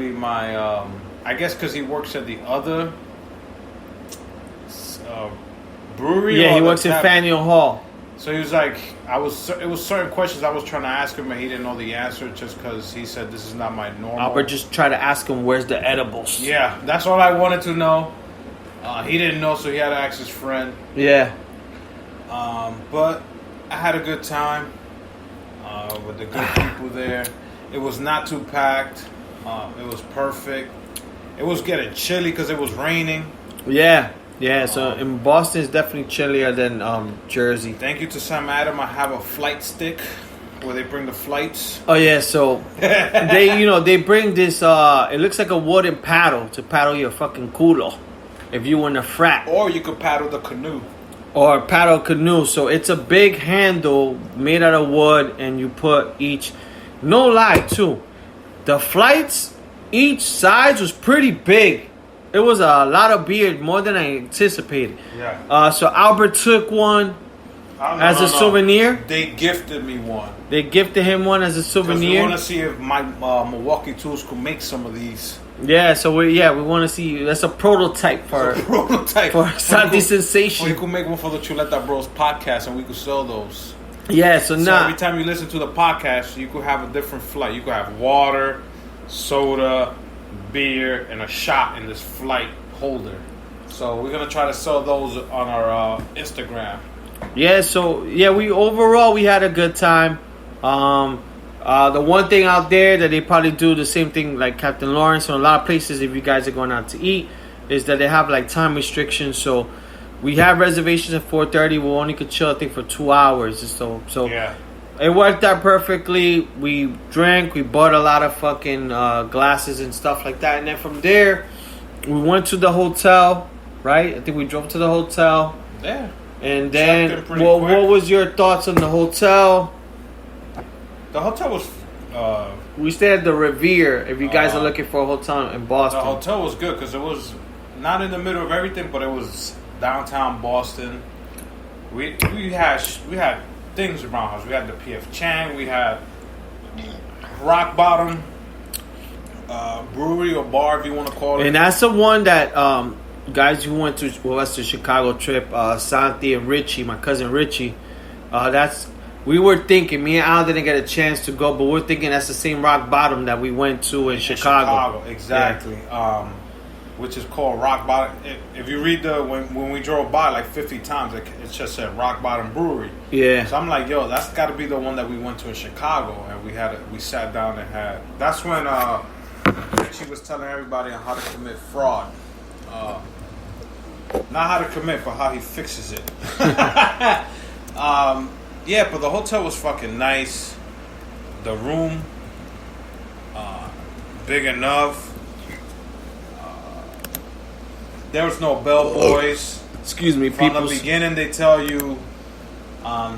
actually my, I guess because he works at the other brewery. Yeah, he works in Faneuil Hall. So he was like, it was certain questions I was trying to ask him, and he didn't know the answer just because he said this is not my normal. Albert just tried to ask him where's the edibles. Yeah, that's all I wanted to know. He didn't know, so he had to ask his friend. Yeah. But I had a good time with the good people there. It was not too packed. It was perfect. It was getting chilly because it was raining. Yeah. Yeah, so in Boston, it's definitely chillier than Jersey. Thank you to Sam Adam. I have a flight stick where they bring the flights. Oh yeah, so they bring this. It looks like a wooden paddle to paddle your fucking culo, if you in a frat. Or you could paddle the canoe. Or paddle canoe. So it's a big handle made out of wood, and you put each. No lie, too. The flights, each side was pretty big. It was a lot of beer, more than I anticipated. Yeah. So Albert took one as a souvenir. They gifted me one. They gifted him one as a souvenir. We want to see if my Milwaukee tools could make some of these. Yeah, so we want to see. That's a prototype for Santi Sensation. Or you could make one for the Chuleta Bros podcast, and we could sell those. Yeah, so now every time you listen to the podcast, you could have a different flight. You could have water, soda, beer, and a shot in this flight holder. So we're gonna try to sell those on our Instagram. Yeah, so we had a good time. The one thing out there that they probably do the same thing like Captain Lawrence and a lot of places if you guys are going out to eat is that they have like time restrictions. So we have reservations at 4:30. We only could chill I think for 2 hours. So yeah. It worked out perfectly. We drank. We bought a lot of fucking glasses and stuff like that. And then from there, we went to the hotel, right? I think we drove to the hotel. Yeah. And then, what was your thoughts on the hotel? The hotel was... we stayed at the Revere, if you guys are looking for a hotel in Boston. The hotel was good because it was not in the middle of everything, but it was downtown Boston. We had things around us. We had the P.F. Chang. We had Rock Bottom brewery or bar, if you want to call it. And that's the one that guys who went with us to Chicago trip, Santi and Richie, my cousin Richie. We were thinking, me and Al didn't get a chance to go, but we're thinking that's the same Rock Bottom that we went to in Chicago. Exactly. Yeah. Which is called Rock Bottom. If you read when we drove by like 50 times, it just said Rock Bottom Brewery. Yeah. So I'm like, yo, that's got to be the one that we went to in Chicago, and we sat down and had. That's when Richie was telling everybody on how to commit fraud. Not how to commit, but how he fixes it. Yeah, but the hotel was fucking nice. The room, big enough. There was no bellboys. Excuse me, people. From the beginning, they tell you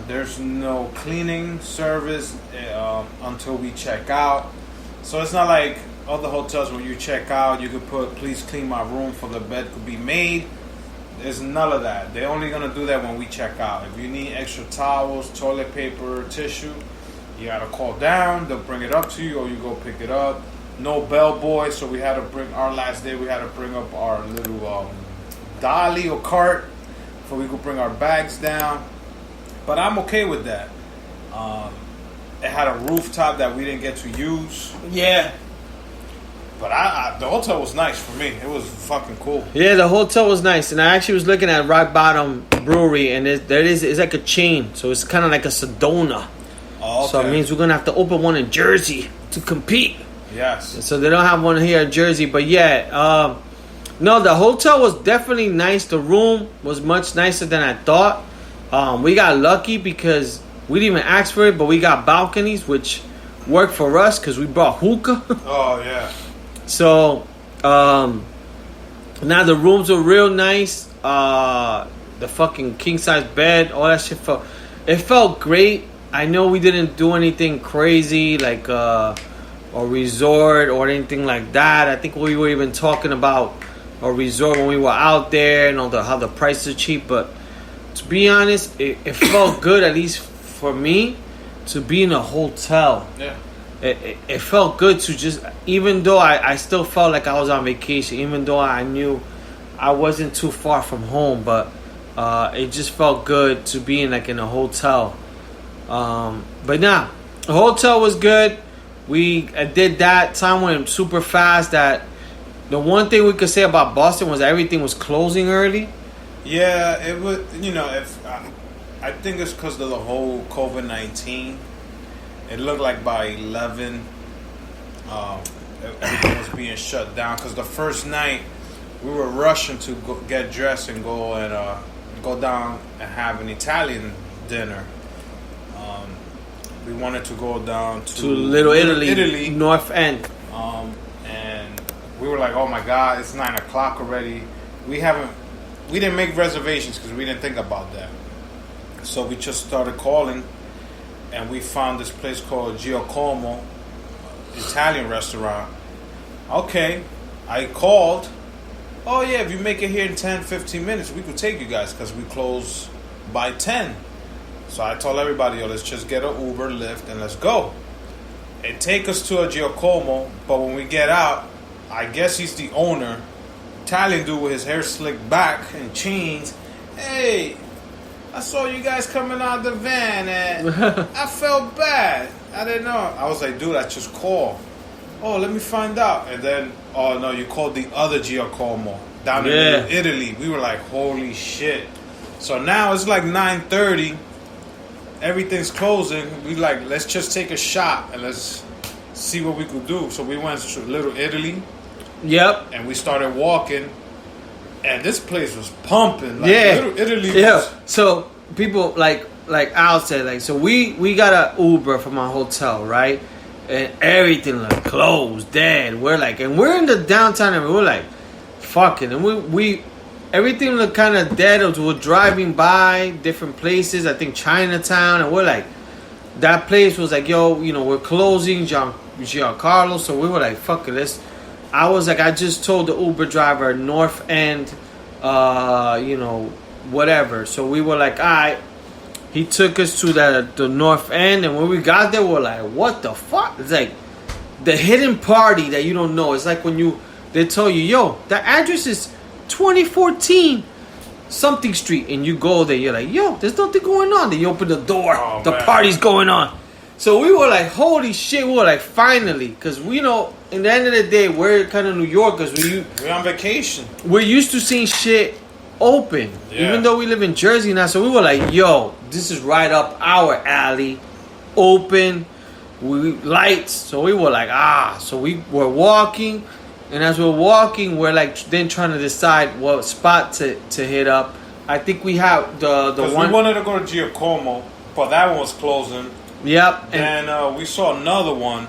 there's no cleaning service until we check out. So it's not like other hotels where you check out, you could put, please clean my room for the bed could be made. There's none of that. They're only going to do that when we check out. If you need extra towels, toilet paper, tissue, you got to call down. They'll bring it up to you or you go pick it up. No bellboy, so we had to bring, our last day, we had to bring up our little dolly or cart so we could bring our bags down. But I'm okay with that. It had a rooftop that we didn't get to use. Yeah. But the hotel was nice for me. It was fucking cool. Yeah, the hotel was nice. And I actually was looking at Rock Bottom Brewery, and it's like a chain. So it's kind of like a Sedona. Oh, okay. So it means we're going to have to open one in Jersey to compete. Yes. So they don't have one here in Jersey. But yeah, no, the hotel was definitely nice. The room was much nicer than I thought. We got lucky because we didn't even ask for it, but we got balconies, which worked for us because we brought hookah. Oh, yeah. So, now the rooms were real nice. The fucking king-size bed, all that shit felt great. I know we didn't do anything crazy like a resort or anything like that. I think we were even talking about a resort when we were out there and how the prices are cheap. But to be honest, it felt good, at least for me, to be in a hotel. Yeah. it felt good to just, even though I still felt like I was on vacation, even though I knew I wasn't too far from home, but it just felt good to be in a hotel. But nah, the hotel was good. We did that. Time went super fast. That the one thing we could say about Boston was everything was closing early. Yeah, it would. If I think it's because of the whole COVID-19. It looked like by 11, everything was being shut down. Because the first night, we were rushing to get dressed and go down and have an Italian dinner. We wanted to go down to Little Italy, North End. And we were like, "Oh my God, it's 9:00 already." We didn't make reservations because we didn't think about that. So we just started calling. And we found this place called Giacomo, Italian restaurant. Okay, I called. Oh yeah, if you make it here in 10-15 minutes, we could take you guys because we close by 10. So I told everybody, let's just get an Uber, Lyft, and let's go. It take us to a Giacomo, but when we get out, I guess he's the owner, Italian dude with his hair slicked back and chains. Hey, I saw you guys coming out the van and I felt bad. I didn't know. I was like, dude, I just called. Oh, let me find out. And then, oh no, you called the other Giacomo down in Italy. We were like, holy shit. So now it's like 9:30. Everything's closing. We like, let's just take a shot and let's see what we could do. So we went to Little Italy. Yep. And we started walking. And this place was pumping. Like, Little Italy was... So people like Al said, so we got an Uber from our hotel, right? And everything like closed, dead. We're in the downtown and we're like, fuck it. And we everything looked kind of dead. We're driving by different places. I think Chinatown, and we're like, that place was like, yo, we're closing Giancarlo. So we were like, fuck it, I was like, I just told the Uber driver North End, whatever. So we were like, all right. He took us to the North End, and when we got there, we're like, what the fuck? It's like the hidden party that you don't know. It's like when they tell you, yo, the address is 2014 something street, and you go there, you're like, yo, there's nothing going on. Then you open the door, the party's going on. So we were like, holy shit, we were like, finally. Because, in the end of the day, we're kind of New Yorkers. We're on vacation. We're used to seeing shit open. Yeah. Even though we live in Jersey now. So we were like, yo, this is right up our alley. Open. Lights. So we were like, So we were walking. And as we're walking, we're like then trying to decide what spot to hit up. I think we have the one. We wanted to go to Giacomo, but that one was closing. Yep. And we saw another one,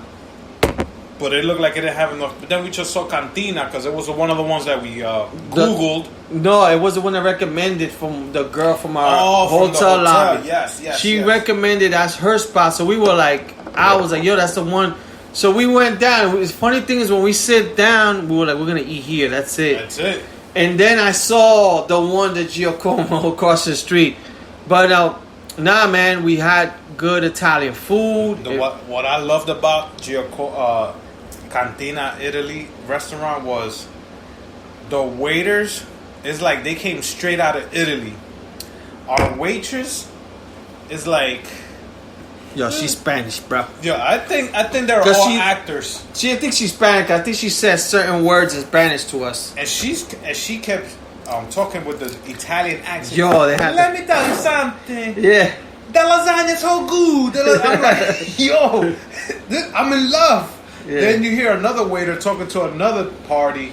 but it looked like it didn't have enough. But then we just saw Cantina because it was one of the ones that we Googled. No, it was the one that recommended from the girl from our hotel lobby. Yes. She recommended as her spot. So we were like, I was like, yo, that's the one. So we went down. The funny thing is when we sit down, we were like, we're going to eat here. That's it. That's it. And then I saw the one that Giacomo across the street. But nah, man, we had good Italian food. What I loved about Cantina Italy restaurant was the waiters. It's like they came straight out of Italy. Our waitress is like, yo, she's Spanish, bro. Yeah, I think they're all actors. I think she's Spanish. I think she says certain words in Spanish to us. And she kept talking with the Italian accent. Yo, let me tell you something. Yeah. The lasagna's so good. I'm like, yo, I'm in love. Yeah. Then you hear another waiter talking to another party.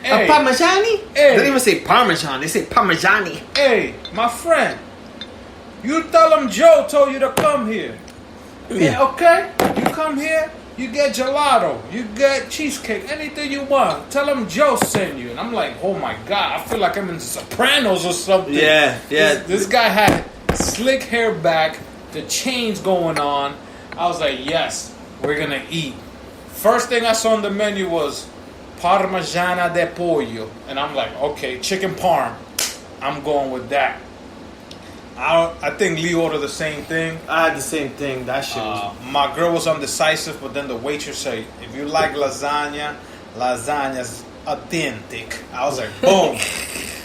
Hey, a Parmigiani? Hey. They don't even say Parmesan. They say Parmigiani. Hey, my friend. You tell them Joe told you to come here. Yeah, okay? You come here, you get gelato, you get cheesecake, anything you want. Tell them Joe sent you. And I'm like, oh my God, I feel like I'm in Sopranos or something. Yeah. This guy had slick hair back, the chains going on. I was like, yes, we're going to eat. First thing I saw on the menu was Parmigiana de Pollo. And I'm like, okay, chicken parm. I'm going with that. I think Lee ordered the same thing. I had the same thing. That shit was... My girl was undecisive, but then the waitress said, if you like lasagna's authentic. I was like, boom.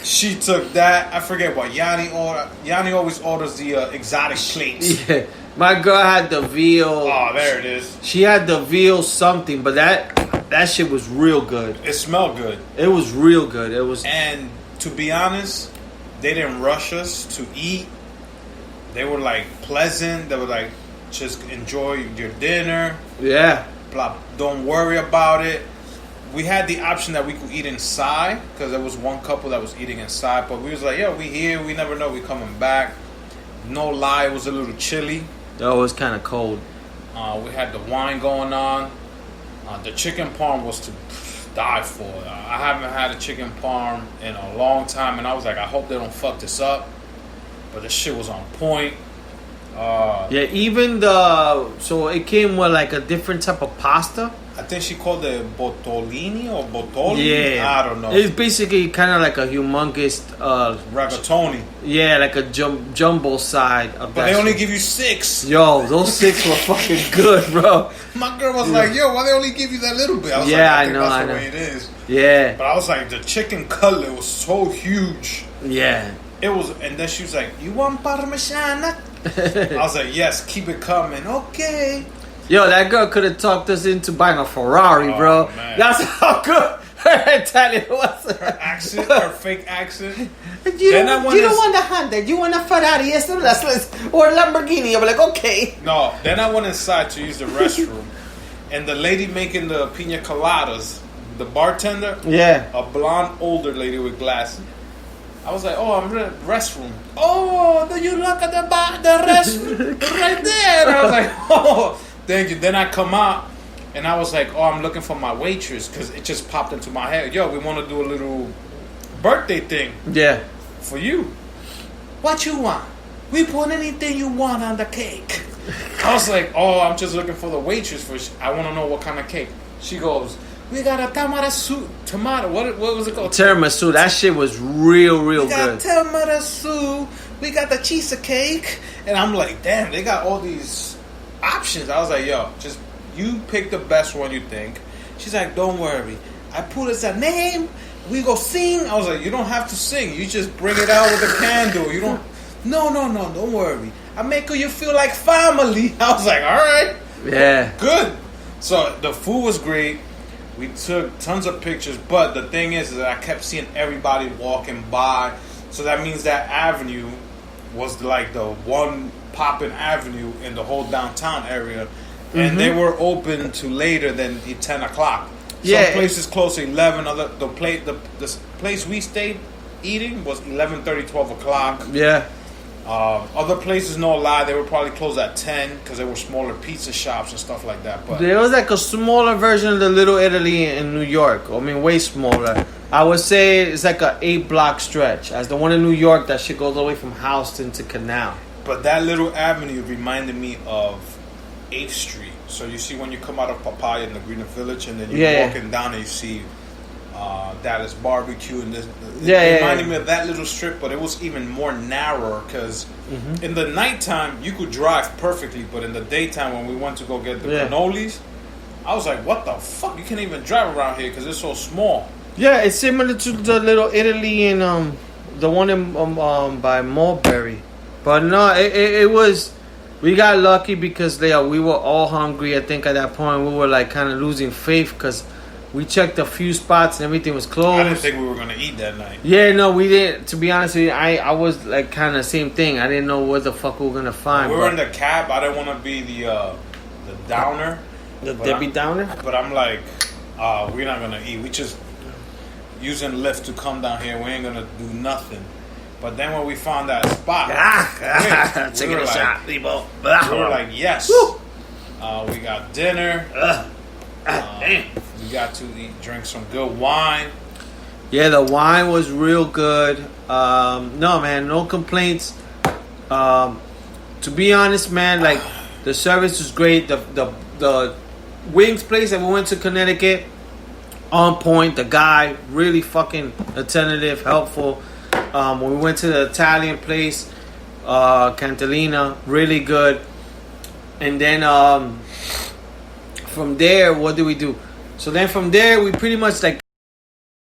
She took that. I forget what Yanni ordered. Yanni always orders the exotic plates. Yeah. My girl had the veal. Oh, there it is. She had the veal something, but that shit was real good. It smelled good. It was real good. It was... And to be honest, they didn't rush us to eat. They were like pleasant. They were like, just enjoy your dinner. Yeah. Blah. Don't worry about it. We had the option that we could eat inside because there was one couple that was eating inside. But we was like, yeah, we here. We never know we coming back. No lie, it was a little chilly. Oh, it was kind of cold. We had the wine going on. The chicken parm was to die for. I haven't had a chicken parm in a long time, and I was like, I hope they don't fuck this up. But the shit was on point. Yeah, even so it came with like a different type of pasta. I think she called it botolini or botoli. Yeah, I don't know. It's basically kind of like a humongous rigatoni. Yeah, like a jumbo side of but that. They only shit. give you 6. Yo, those 6 were fucking good, bro. My girl was like, "Yo, why they only give you that little bit?" I was Yeah, like, I think know, that's I the know. way it is. Yeah, But I was like, the chicken cutlet was so huge. yeah. It was, and then she was like, "You want parmesan?" I was like, "Yes, keep it coming." Okay. Yo, that girl could have talked us into buying a Ferrari, Oh, bro. man. That's how good her Italian was. Her accent, her fake accent. You Then I don't, wanna you don't s- want a Honda, you want a Ferrari, or a Lamborghini. I'm like, okay. No, then I went inside to use the restroom, and the lady making the pina coladas, the bartender, Yeah. a blonde older lady with glasses. I was like, "Oh, I'm in the restroom." "Oh, do you look at the restroom right there?" And I was like, "Oh, thank you." Then I come out, and I was like, "Oh, I'm looking for my waitress," because it just popped into my head. "Yo, we want to do a little birthday thing Yeah. for you. What you want? We put anything you want on the cake." I was like, "Oh, I'm just looking for the waitress for. I want to know what kind of cake." She goes, "We got a tomato. What was it called? Tiramisu, that shit was real We got good. tiramisu. We got the cheesecake." And I'm like, damn, they got all these options. I was like, yo, just you pick the best one you think. She's like, don't worry. I put as a name. We go sing. I was like, you don't have to sing. You just bring it out with a candle. You don't. No, don't worry. I make you feel like family. I was like, all right. Yeah. Good. So the food was great. We took tons of pictures, but the thing is that I kept seeing everybody walking by. So that means that avenue was like the one popping avenue in the whole downtown area. And they were open to later than 10 o'clock. Yeah. Some places close to 11. The place we stayed eating was 11:30, 12 o'clock. Yeah. Other places, no lie, they were probably closed at 10 because they were smaller pizza shops and stuff like that. But There was like a smaller version of the Little Italy in New York. I mean, way smaller. I would say it's like a 8-block stretch. As the one in New York, that shit goes all the way from Houston to Canal. But that little avenue reminded me of 8th Street. So you see when you come out of Papaya in the Greener Village, and then you're walking down and you see Dallas Barbecue, and this. It reminded me of that little strip, but it was even more narrower because in the nighttime you could drive perfectly, but in the daytime when we went to go get the cannolis, I was like, what the fuck? You can't even drive around here because it's so small. Yeah, it's similar to the Little Italy in the one in by Mulberry, but no, it was. We got lucky because we were all hungry. I think at that point we were like kind of losing faith because we checked a few spots and everything was closed. I didn't think we were gonna eat that night. Yeah, no, we didn't. To be honest with you, I was like kind of same thing. I didn't know what the fuck we were gonna find. We were in the cab. I didn't want to be the downer, the Debbie Downer. But I'm like, we're not gonna eat. We just using Lyft to come down here. We ain't gonna do nothing. But then when we found that spot, taking a shot, people. We were like, yes. We got dinner. We got to drink some good wine. Yeah, the wine was real good. No, man, no complaints. To be honest, man, like the service was great. The wings place that we went to Connecticut, on point. The guy really fucking attentive, helpful. When we went to the Italian place, Cantalina, really good. And then from there, what do we do? So then from there, we pretty much like